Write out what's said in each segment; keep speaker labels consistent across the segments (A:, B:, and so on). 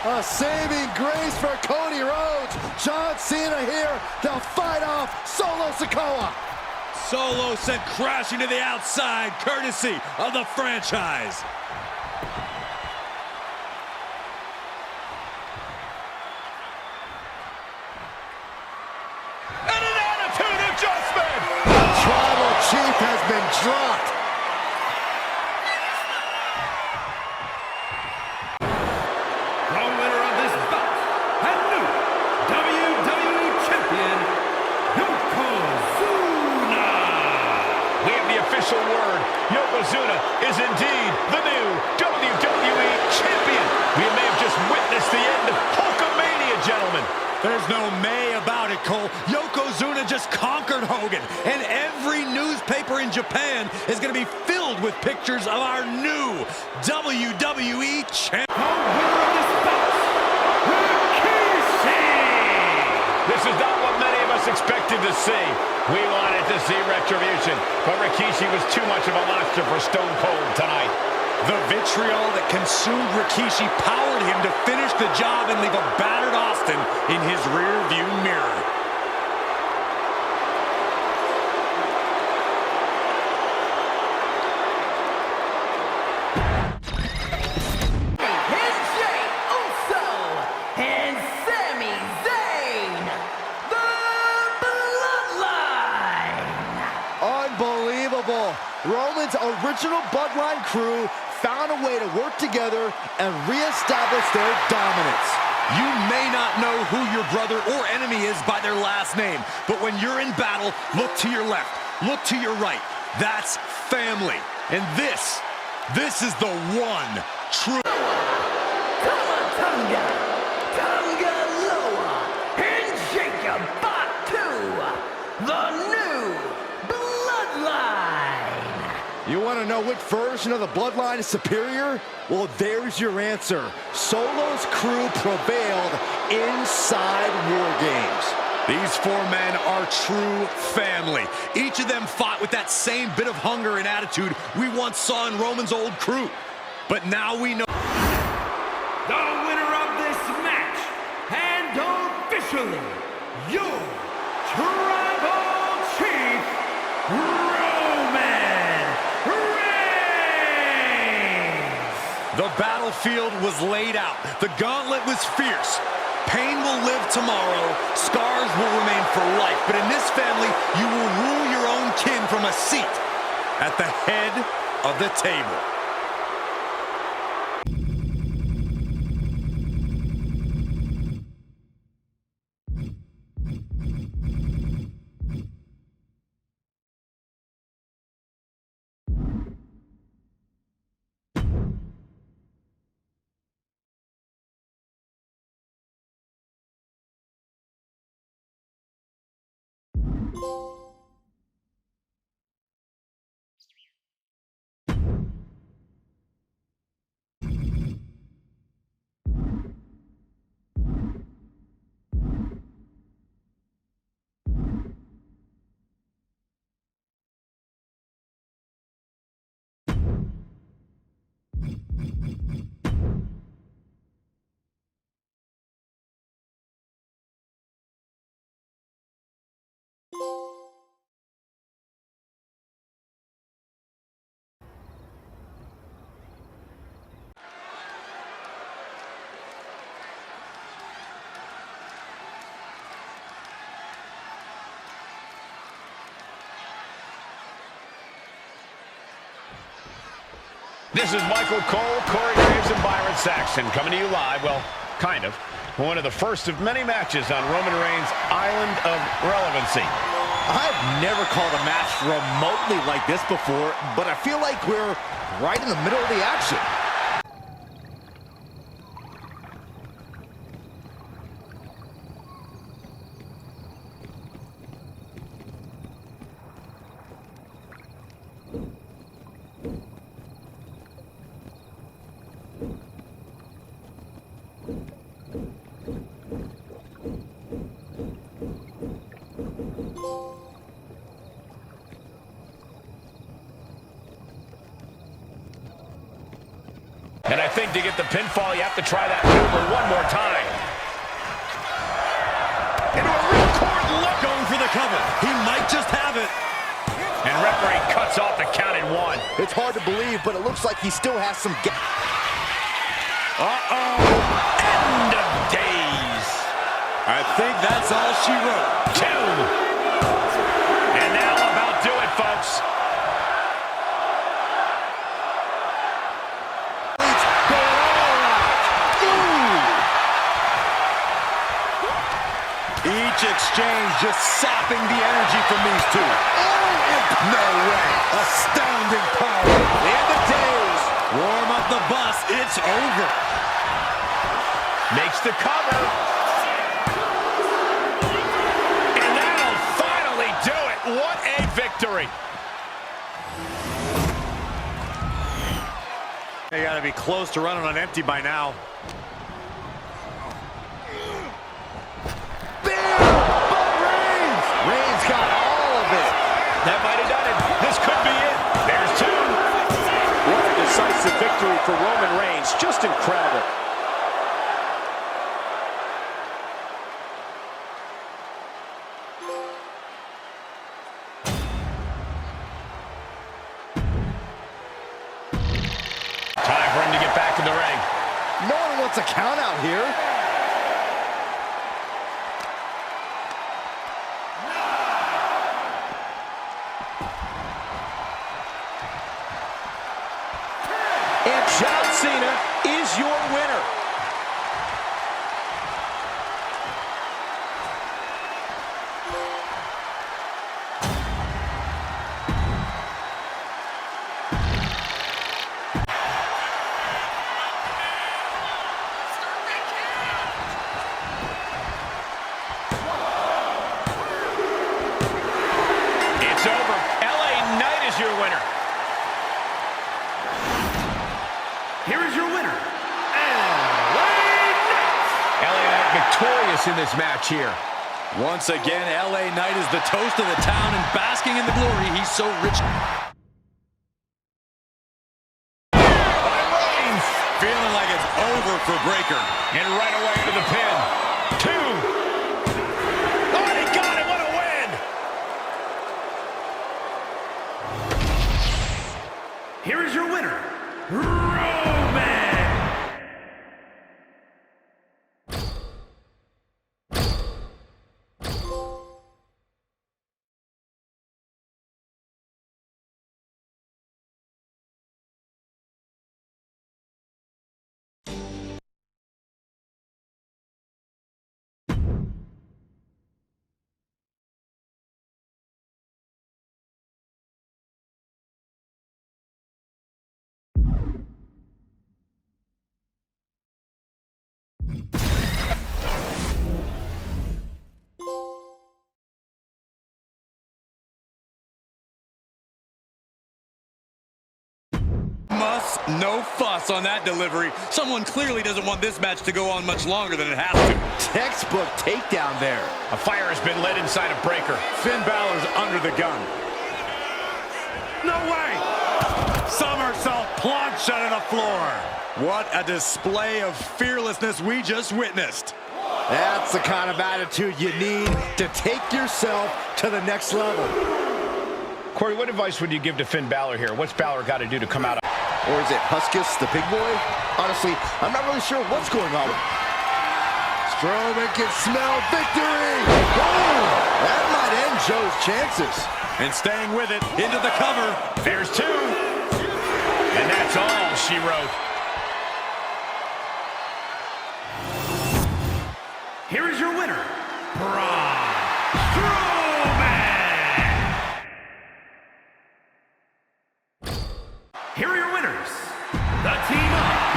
A: A saving grace for Cody Rhodes. John Cena here to fight off Solo Sikoa.
B: Solo sent crashing to the outside, courtesy of the franchise.
C: And an attitude adjustment!
A: The Tribal Chief has been dropped.
D: The winner of this bout and new WWE Champion, Yokozuna.
C: We have the official word. Yokozuna is indeed the new WWE Champion. We may have just witnessed the end of Hulkamania, gentlemen.
B: There's no may about it, Cole. Yokozuna just conquered Hogan, and every newspaper in Japan is going to be filled with pictures of our new WWE champion.
D: The winner of this bout, Rikishi.
C: This is not what many of us expected to see. We wanted to see retribution, but Rikishi was too much of a monster for Stone Cold tonight.
B: The vitriol that consumed Rikishi powered him to finish the job and leave a battered Austin in his rear-view mirror.
E: And Sami Zayn, the Bloodline.
A: Unbelievable. Roman's original Bloodline crew found a way to work together and reestablish their dominance.
B: You may not know who your brother or enemy is by their last name, but when you're in battle, look to your left, look to your right. That's family. And this is the one true.
E: Tonga, Tonga Loa, and Jacob Batu, the new Bloodline.
A: You want to know which version of the Bloodline is superior? Well, there's your answer. Solo's crew prevailed inside War Games.
B: These four men are true family. Each of them fought with that same bit of hunger and attitude we once saw in Roman's old crew. But now we know.
D: The winner of this match, and officially, your Tribal Chief, Roman Reigns.
B: The battlefield was laid out. The gauntlet was fierce. Pain will live tomorrow. Scars will remain for life. But in this family, you will rule your own kin from a seat at the head of the table.
C: This is Michael Cole, Corey Graves, and Byron Saxton coming to you live, well, kind of, one of the first of many matches on Roman Reigns' Island of Relevancy.
A: I've never called a match remotely like this before, but I feel like we're right in the middle of the action.
C: to get the pinfall, you have to try that maneuver one more time. Into a ripcord look.
B: Going for the cover. He might just have it.
C: And referee cuts off the count at 1.
A: It's hard to believe, but it looks like he still has some
C: End of days.
B: I think that's all she wrote.
C: 2. And that'll about do it, folks.
B: Each exchange just sapping the energy from these two.
A: No way. Astounding power.
B: The end of days. Warm up the bus. It's over.
C: Makes the cover. And that'll finally do it. What a victory.
B: They got to be close to running on empty by now.
A: Reigns got all of it.
C: That might have done it. This could be it. There's 2.
F: What a decisive victory for Roman Reigns. Just incredible.
C: Time for him to get back in the ring.
A: No one wants a count out here.
F: And John Cena is your winner.
C: It's over. LA Knight is your winner.
D: Here is your winner, LA Knight.
C: LA Knight victorious in this match here.
B: Once again, LA Knight is the toast of the town and basking in the glory. He's so rich.
C: Reigns.
B: Feeling like it's over for Breakker.
C: And right away into the pin. 2. Oh, he got it. What a win.
D: Here is your winner, Roman.
B: No fuss on that delivery. Someone clearly doesn't want this match to go on much longer than it has to.
A: Textbook takedown there.
C: A fire has been lit inside of Breakker.
B: Finn Balor's under the gun.
D: No way.
B: Somersault plunge onto the floor. What a display of fearlessness we just witnessed.
A: That's the kind of attitude you need to take yourself to the next level.
C: Corey, what advice would you give to Finn Balor here? What's Balor got to do to come out?
A: Or is it Huskus, the big boy? Honestly, I'm not really sure what's going on. Strowman can smell victory. Oh, that might end Joe's chances.
B: And staying with it, into the cover.
C: There's 2. And that's all she wrote.
D: Here is your winner, Braun Strowman. Here are your winners, the team up.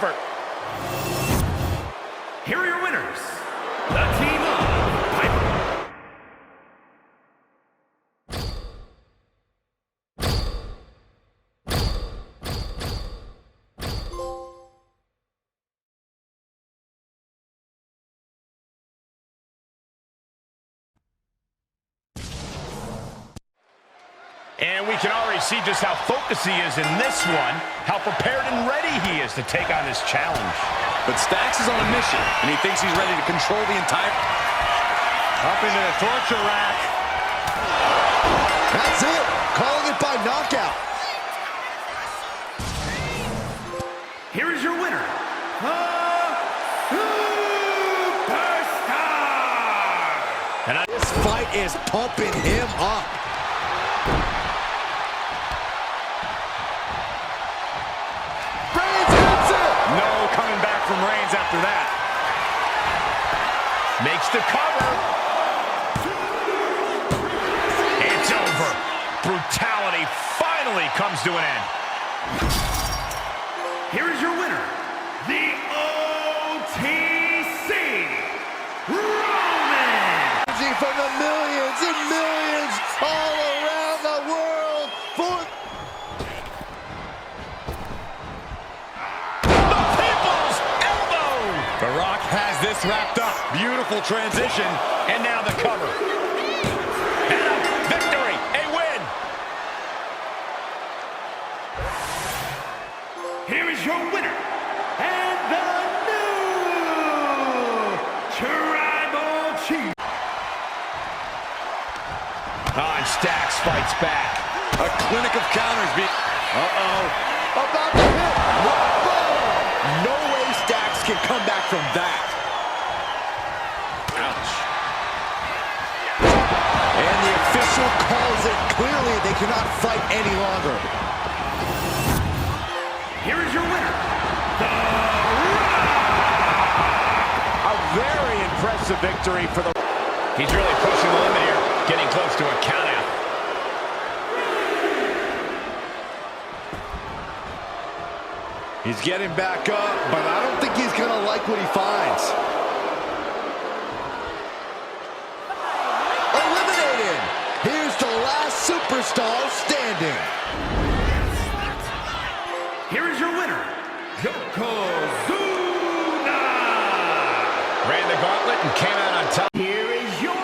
B: effort.
D: Here are your winners, the team of Piper.
C: And we can already see just how focused he is in this one, how prepared and ready he is to take on this challenge.
B: But Stacks is on a mission, and he thinks he's ready to control the entire... Up into the torture rack.
A: That's it. Calling it by knockout.
D: Here is your winner, the Superstar!
C: And
A: This fight is pumping him up. Reigns gets it.
B: No coming back from Reigns after that.
C: makes the cover. It's over. Brutality finally comes to an end.
D: Here is your winner, the OTC, Roman!
A: From the millions and millions all around the world for
C: The People's Elbow!
B: The Rock has this wrapped up. Beautiful transition.
C: And now the cover. And a victory, a win.
D: Here is your winner, and the new Tribal Chief.
C: And Stacks fights back.
B: A clinic of counters being...
A: about to hit. Whoa. No way Stacks can come back from that.
B: Ouch.
A: And the official calls it. Clearly, they cannot fight any longer.
D: Here is your winner, the
B: A very impressive victory for the...
C: He's really pushing the limit here, getting close to a countout.
A: He's getting back up, but I don't think he's going to like what he finds. Eliminated. Here's the last superstar standing.
D: Here is your winner, Yokozuna!
C: Ran the gauntlet and came out on top.
D: Here is your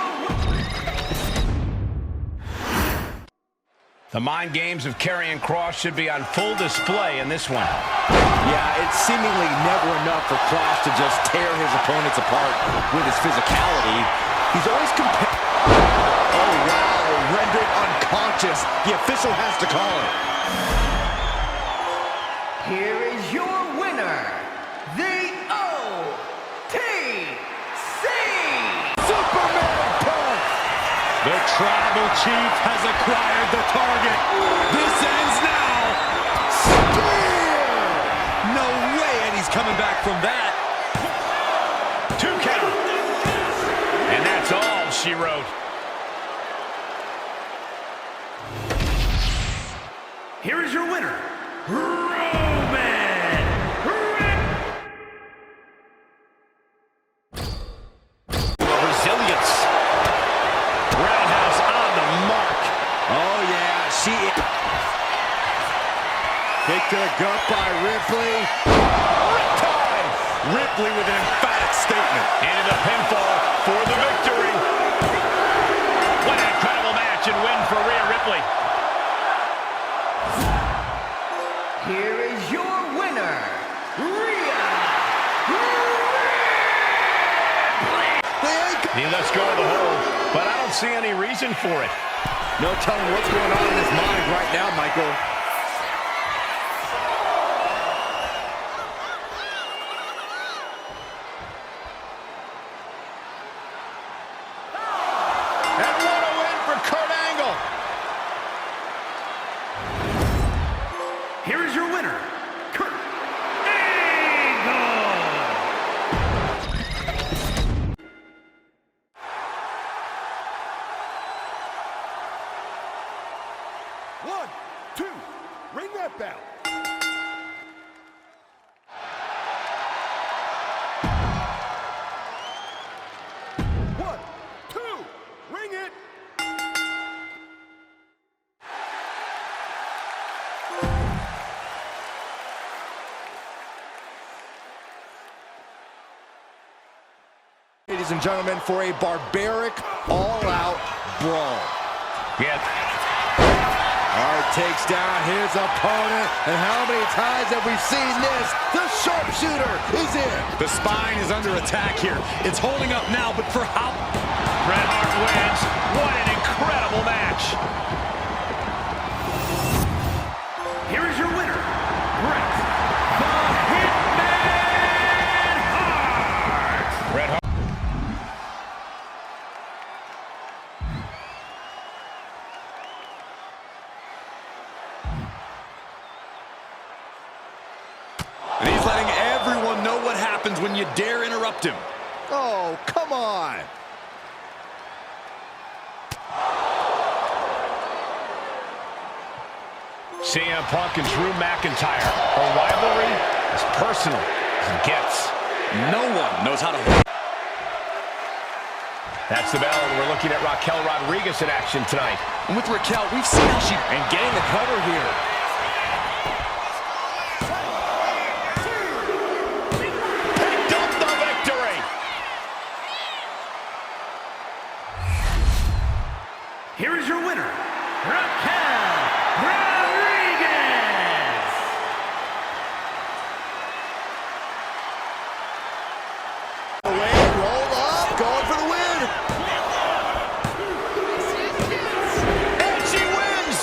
C: The mind games of Karrion Kross should be on full display in this one.
A: Yeah, it's seemingly never enough for Kross to just tear his opponents apart with his physicality. He's always Oh, wow, rendered unconscious. The official has to call it.
E: Here is your winner, the OTC
A: Superman punch.
B: The Tribal Chief has acquired the target. This ends now.
A: Spear.
B: No way Eddie's coming back from that.
C: 2 count. And that's all she wrote.
D: Here is your winner, Roman Reigns.
C: Resilience. Roundhouse on the mark.
A: Oh, yeah, she is. Kick to the gut by Ripley.
C: Riptide.
B: Ripley with an emphatic statement.
C: And a pinfall for the victory. What an incredible match and win for Rhea Ripley.
E: Here is your winner, Rhea Ripley.
C: He lets go of the hold, but I don't see any reason for it.
A: No telling what's going on in his mind right now, Michael.
C: And what a win for Kurt Angle.
D: Here is your winner, Kurt Angle.
A: 1, 2, ring that bell. ladies and gentlemen, for a barbaric, all-out brawl.
C: Yeah.
A: Hart takes down his opponent, and how many times have we seen this? The sharpshooter is in.
B: The spine is under attack here. It's holding up now, but for how?
C: Bret Hart wins. What an incredible match.
D: Here is your winner, Bret the Hitman Hart.
C: Bret Hart.
B: And he's letting everyone know what happens when you dare interrupt him.
A: Oh, come on.
C: CM Punk and Drew McIntyre. A rivalry as personal as it gets.
B: No one knows how to...
C: That's the bell. We're looking at Raquel Rodriguez in action tonight.
B: And with Raquel, we've seen how she...
A: And getting the cover here.
C: Picked up the victory.
D: Here is your winner, Raquel Rodriguez.
A: Away, roll up, going for the win.
C: And she wins.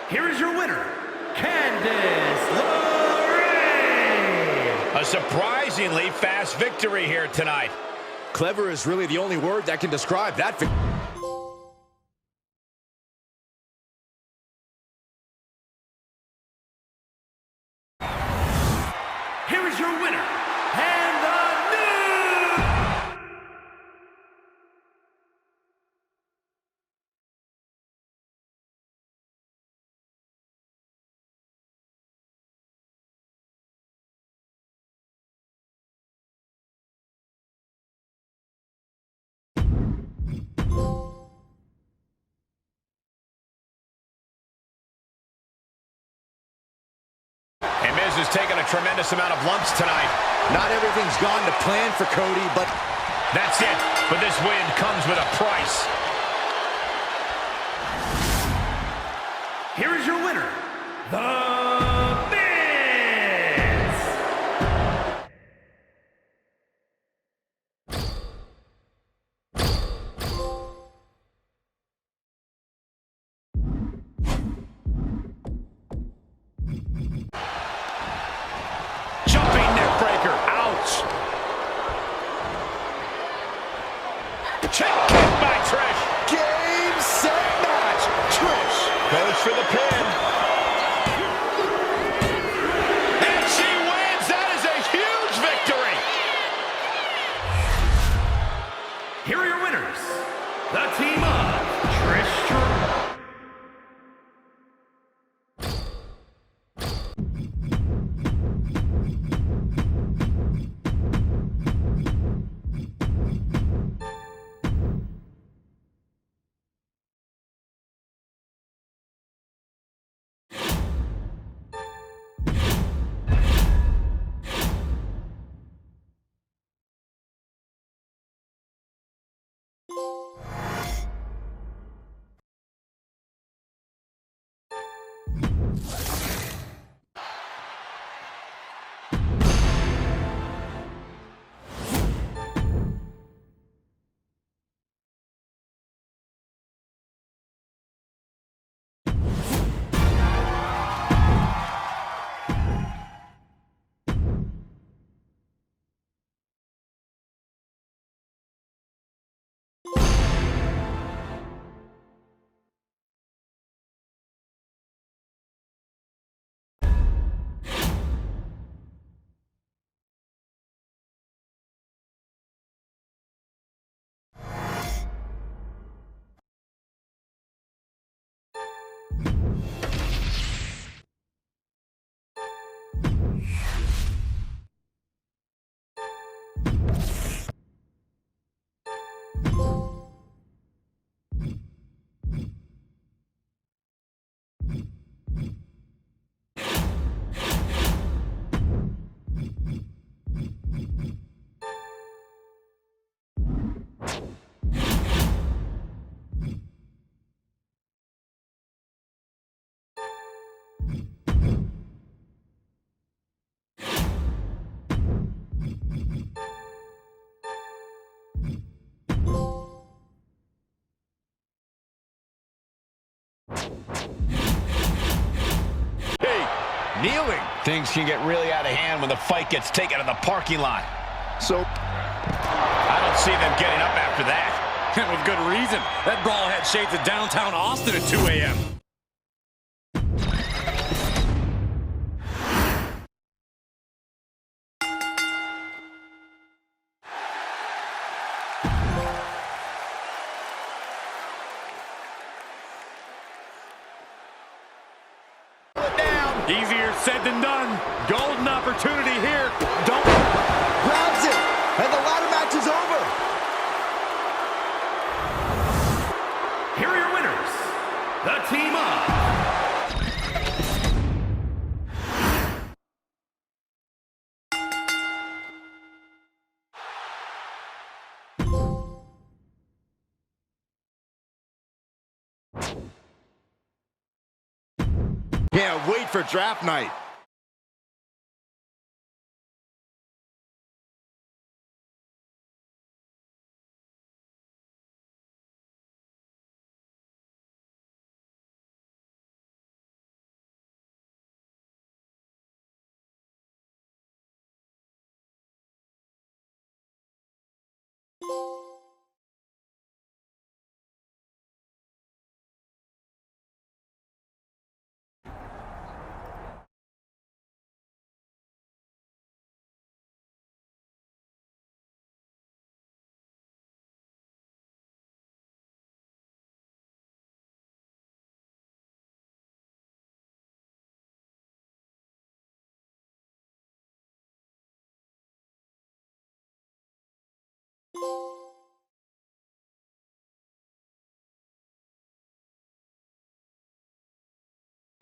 D: Here is your winner, Candice LeRae.
C: A surprisingly fast victory here tonight.
A: Clever is really the only word that can describe that victory.
D: Here is your winner, and the new...
C: And Miz has taken a tremendous amount of lumps tonight.
A: Not everything's gone to plan for Cody, but
C: That's it. But this win comes with a price.
D: Here is your winner, the
C: Jumping neck breaker. Ouch. Check kick by Trish.
A: game, set, match. Trish
C: Goes for the pin. And she wins. That is a huge victory.
D: Here are your winners, the team of Trish Stratus.
A: Hey, kneeling.
C: Things can get really out of hand when the fight gets taken to the parking lot.
A: So,
C: I don't see them getting up after that.
B: And with good reason. That brawl had shades of downtown Austin at 2 a.m. Easier said than done. Golden opportunity here. Don't.
A: grabs it, and the ladder match is over.
D: Here are your winners, the team of
A: Yeah, wait for draft night.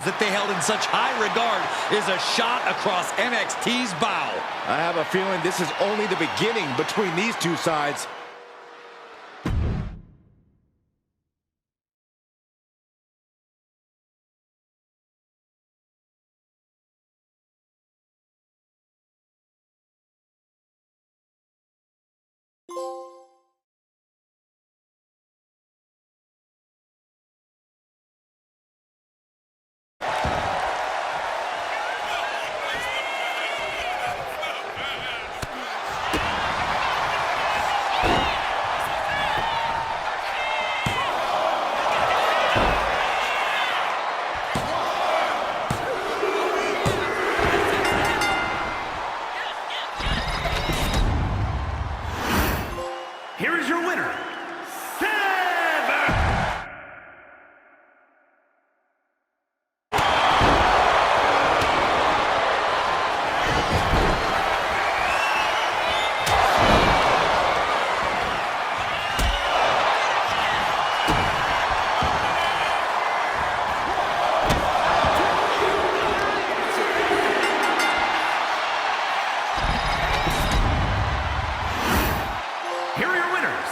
B: That they held in such high regard is a shot across NXT's bow.
A: I have a feeling this is only the beginning between these two sides.
D: here is your winner, Here are your winners,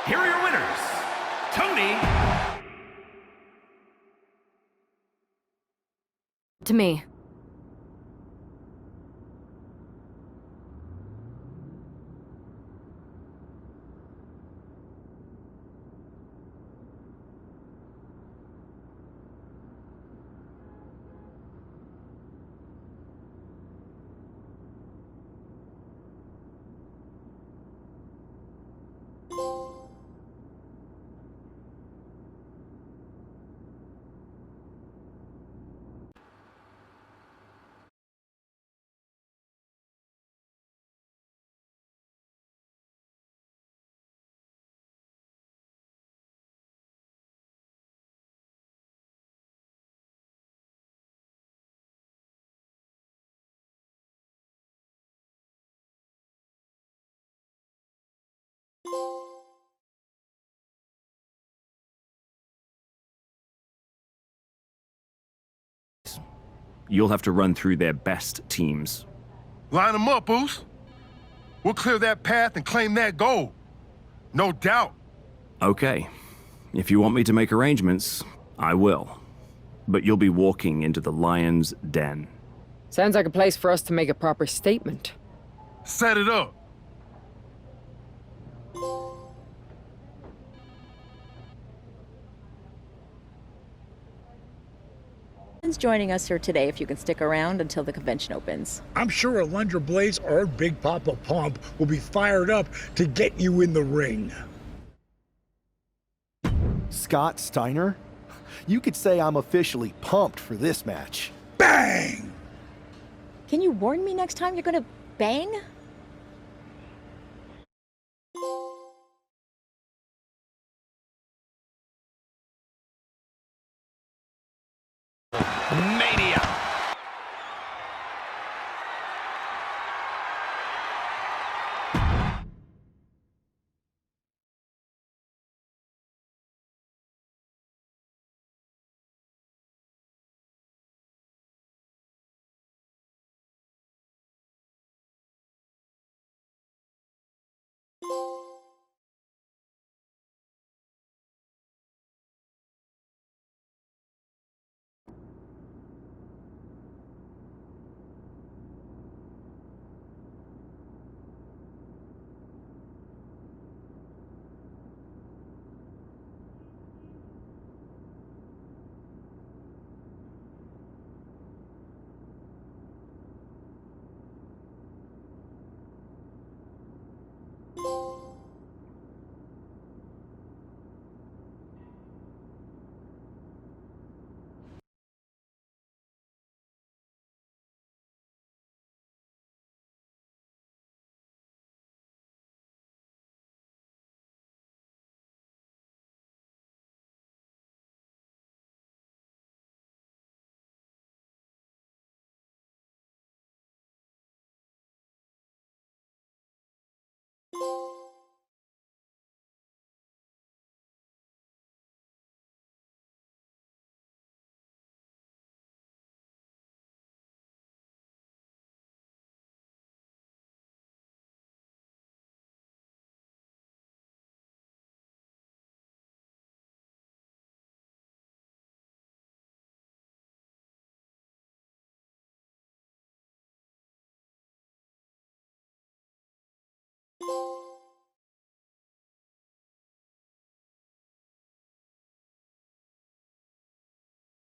D: Here are your winners, Tony
G: To me. You'll have to run through their best teams.
H: Line them up, Oos. We'll clear that path and claim that gold. No doubt.
G: Okay. If you want me to make arrangements, I will. But you'll be walking into the lion's den.
I: Sounds like a place for us to make a proper statement.
H: Set it up.
J: Joining us here today, if you can stick around until the convention opens.
K: I'm sure Alundra Blaze or Big Papa Pump will be fired up to get you in the ring.
L: Scott Steiner? You could say I'm officially pumped for this match.
K: Bang!
J: Can you warn me next time you're gonna bang?
C: Mania.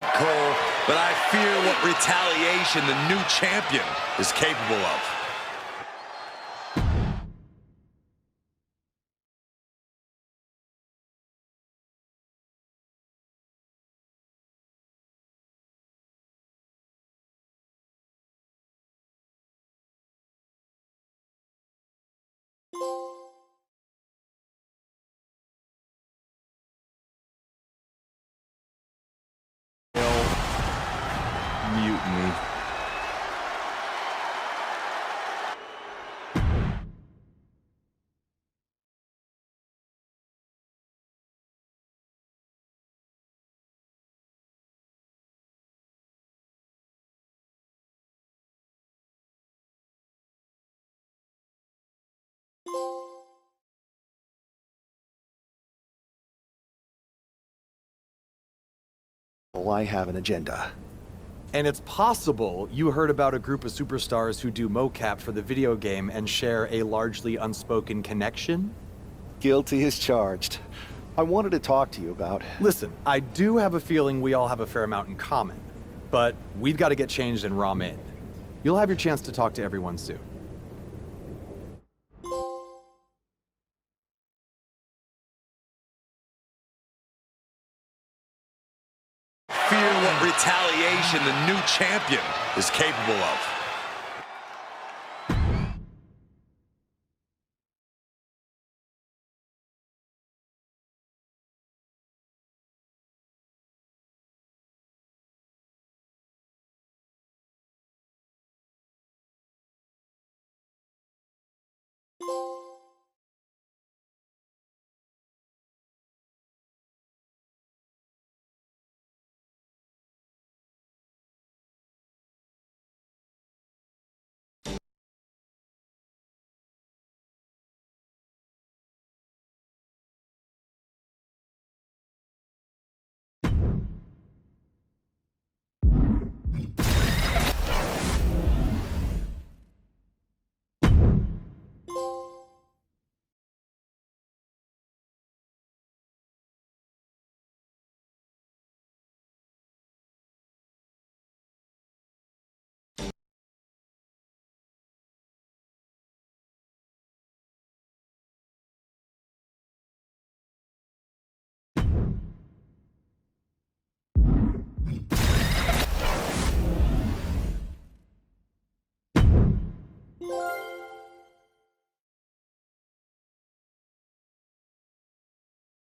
B: Cole, but I fear what retaliation the new champion is capable of.
A: Mutiny.
L: Well, I have an agenda.
M: And it's possible you heard about a group of superstars who do mocap for the video game and share a largely unspoken connection?
L: Guilty as charged. I wanted to talk to you about...
M: Listen, I do have a feeling we all have a fair amount in common, but we've got to get changed in Raw Mid. You'll have your chance to talk to everyone soon.
B: Fear what retaliation the new champion is capable of.